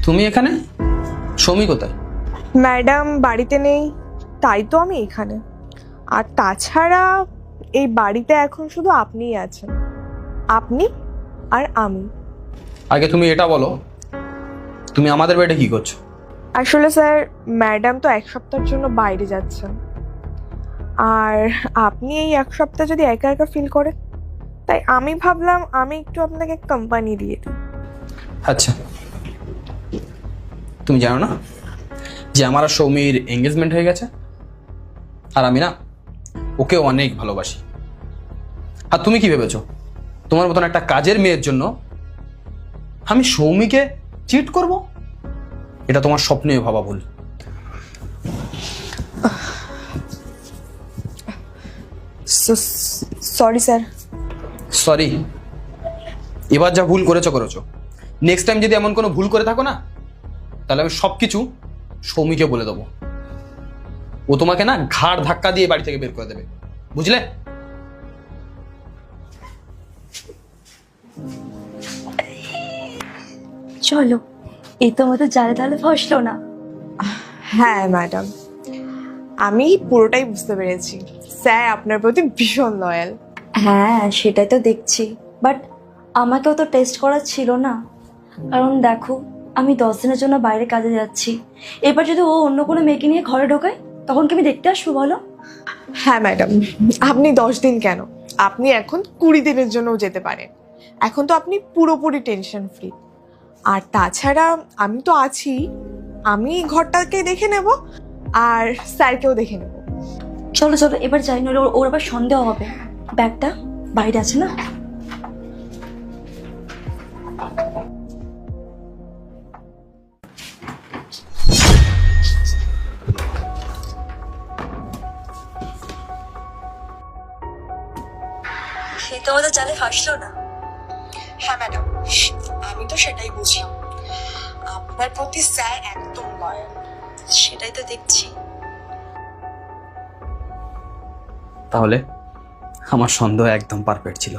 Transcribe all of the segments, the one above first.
তুমি এখানে? সৌমি কোথায়? ম্যাডাম বাড়িতে নেই, তাই তো আমি এখানে। আর তাছাড়া এই বাড়িতে এখন শুধু আপনিই আছেন, আপনি আর আমি। আগে তুমি এটা বলো, তুমি আমাদের বাড়িতে কি করছো? আসলে স্যার, ম্যাডাম তো এক সপ্তাহের জন্য বাইরে যাচ্ছেন, আর আপনি এই এক সপ্তাহ যদি একা একা ফিল করেন, তাই আমি ভাবলাম আমি একটু আপনাকে কোম্পানি দিয়ে দিই। আচ্ছা, তুমি জানো না যে আমার আর সৌমির এঙ্গেজমেন্ট হয়ে গেছে? আর আমি না ওকে অনেক ভালোবাসি। আর তুমি কি ভেবেছো তোমার মতন একটা কাজের মেয়ের জন্য আমি সৌমিকে চিট করব? এটা তোমার স্বপ্নেও ভাবা ভুল। Sorry sir. সরি? এবার যা ভুল করেছো করেছো, নেক্সট টাইম যদি এমন কোনো ভুল করে থাকো না, তাহলে আমি সবকিছু সৌমিকে বলে দেবো। ও তোমাকে না ঘাড় ধাক্কা দিয়ে বাড়ি থেকে বের করে দেবে, বুঝলে? চলো, এই তো আমাদের জালে তাহলে ফসলো না। হ্যাঁ ম্যাডাম, আমি পুরোটাই বুঝতে পেরেছি। স্যার আপনার প্রতি ভীষণ লয়াল। হ্যাঁ, সেটাই তো দেখছি। বাট আমাকেও তো টেস্ট করা ছিল না, কারণ দেখো আমি 10 দিনের জন্য বাইরে কাজে যাচ্ছি। এবার যদি ও অন্য কোনো মেয়েকে নিয়ে ঘরে ঢোকায়, তখন কি আমি দেখতে আসবো বলো? হ্যাঁ ম্যাডাম, আপনি 10 দিন কেন, আপনি এখন 20 দিনের জন্যও যেতে পারেন। এখন তো আপনি পুরোপুরি টেনশন ফ্রি। আর তাছাড়া আমি তো আছি, আমি ঘরটাকে দেখে নেব আর স্যারকেও দেখে নেব। চলো চলো, এবার যাই, নইলে ওর আবার সন্দেহ হবে। ব্যাগটা বাইরে আছে না? সে তো আমাদের জালে ফাঁসলো না। হ্যাঁ ম্যাডাম, আমি তো সেটাই বুঝলাম। আপনার প্রতি স্যার একদম লয়াল। সেটাই তো দেখছি। তাহলে আমার সন্দেহ একদম পারফেক্ট ছিল।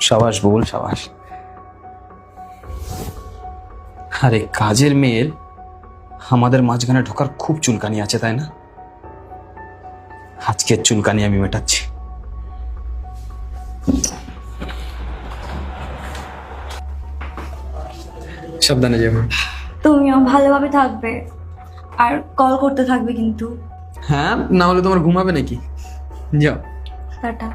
সাবাস বল, সাবাস। আরে কাজের মেয়ের আমাদের মাঝখানে ঢোকার খুব চুলকানি আছে, তাই না? আজকের চুলকানি আমি মেটাচ্ছি। সাবধানে যাবো। তুমিও ভালোভাবে থাকবে আর কল করতে থাকবে কিন্তু। হ্যাঁ, না হলে তোমার ঘুমাবে নাকি? যাও। টাটা।